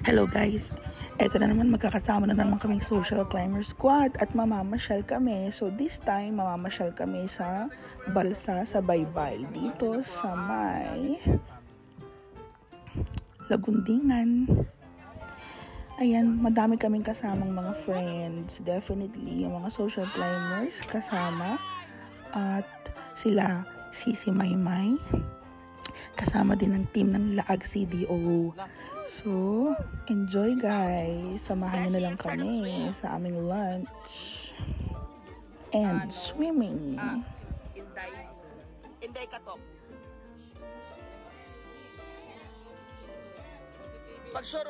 Hello guys, eto na naman, magkakasama na naman kaming social climber squad at mamamasyal kami. So this time, mamamasyal kami sa Balsa sa Baybay dito sa may Lagundingan. Ayan, madami kaming kasamang mga friends. Definitely, yung mga social climbers kasama. At sila, si Maymay. Kasama din ng team ng Laag CDO. So, enjoy guys. Samahan nyo na lang kami sa aming lunch and swimming. Inday Katop. Pag-sure,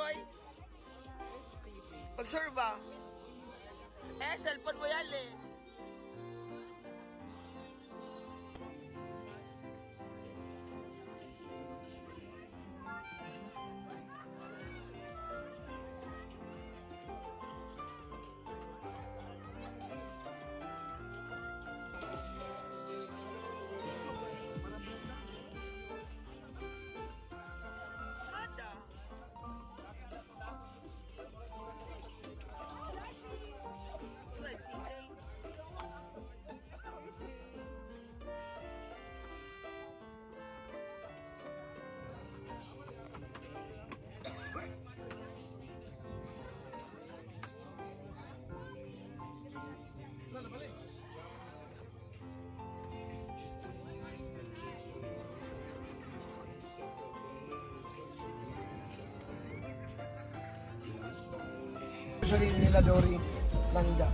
Pag-sure ba? Cellphone mo yan eh. Usually nila Dory Langga.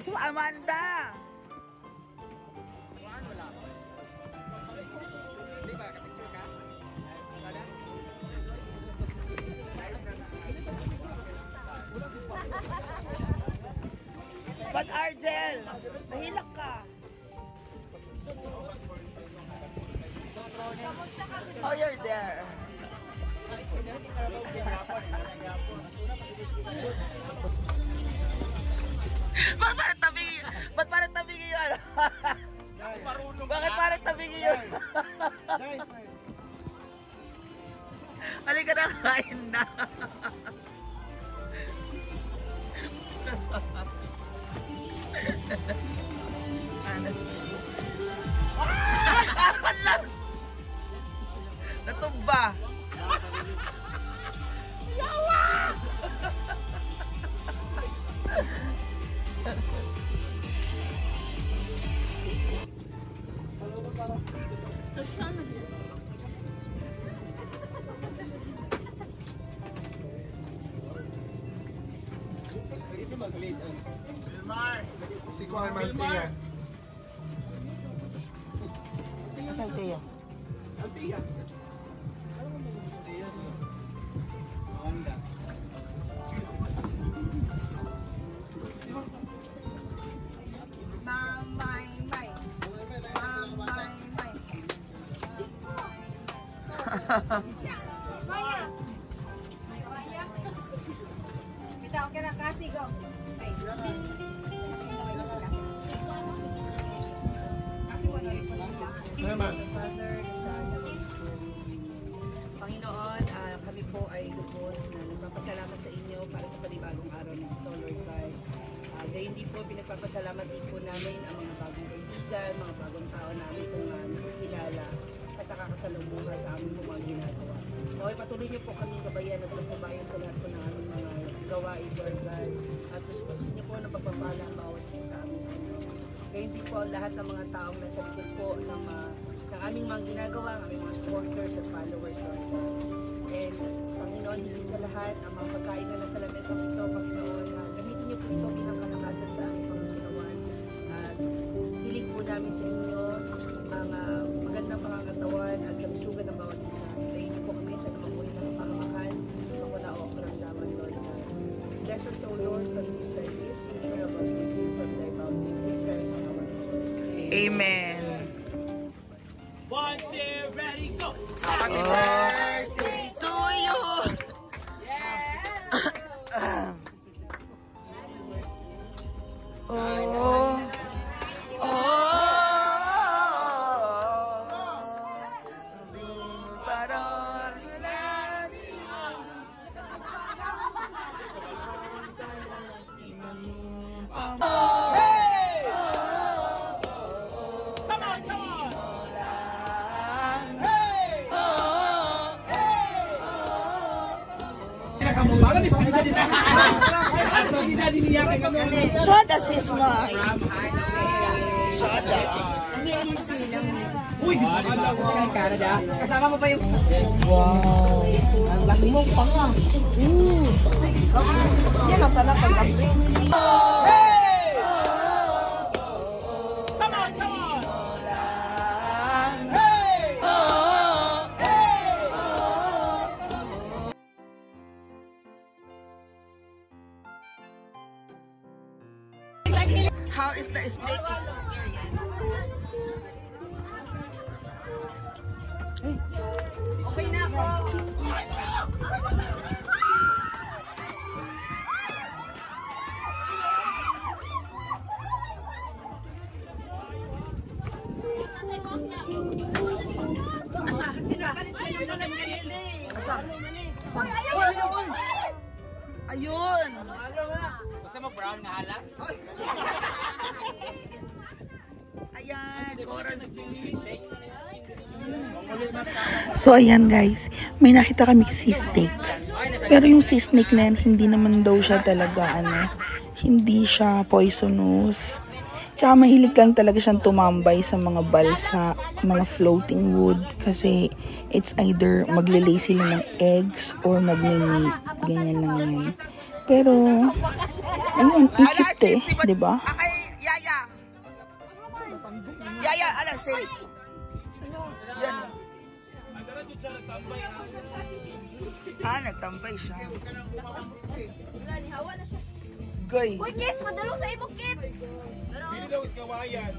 So, Amanda! Ba't Argel? Nahilak ka. Oh, you're there. Ba't parang tabingi yun? Bakit parang tabingi yun? Halika na, kain na. Apat lang! Natumba! Yawa! Si Kuya Mantia. Nasaan Tia? Mamay. Kita oke na kasih go. Panginoon, kami po ay lubos na nagpapasalamat sa inyo para sa panibagong araw na ito, Lord God. Gayun din po, pinagpapasalamat din po namin ang mga bagong kaibigan, mga bagong tao namin kung nakikilala at nakakasalumuha sa aming mga ginagawa. Naway patuloy niyo po kami gabayan at magpabayan sa lahat po ng aming mga gawain, Lord God. At puspusin niyo po ng pagpapala ang bawat isa sa amin. Gayun din po lahat ng mga taong nasa likod po ng aming mga ginagawa, ang aming mga supporters at followers, Lord God. And Panginoon, hindi sa lahat, ang mga pagkain na nasa lamesa ito, Panginoon, gamitin niyo po ito bilang kalakasan sa aming Panginoon. At hiling po namin sa inyo ang magandang pangangatawan at kalusugan ng bawat isa. Ilayin niyo po kami sa namamuhay ng pangamakan sa wala o karamdaman, Lord God. Bless us, O Lord, from these thy gifts, ensure of us receive from thy bounty. Through Christ our Lord. Amen. 1, 2, ready, go! Happy birthday to you! Oh! Oh! Soda sis mo. Uy, Canada. Kasama mo pa yung... Wow. Lagi mo pa nga. Yan ang talak ang gabi. How is the steak? Okay na ako. Asa? Asa? Ayun. Gusto mo brown nga halas? Ayan, coral So ayan guys, may nakita kami sea snake. Pero yung sea snake na yan, hindi naman daw siya talaga hindi siya poisonous. Tsaka mahilig lang talaga siyang tumambay sa mga balsa, mga floating wood. Kasi it's either maglilay sila ng eggs or magme-meat. Ganyan lang yan. Pero, ayun, ang cute eh, diba? Yaya! Yaya, ano, say? Yan. Nagtambay siya. Goy. Uy, kids! Madulong sa ibong kids! Hindi daw is kawayan.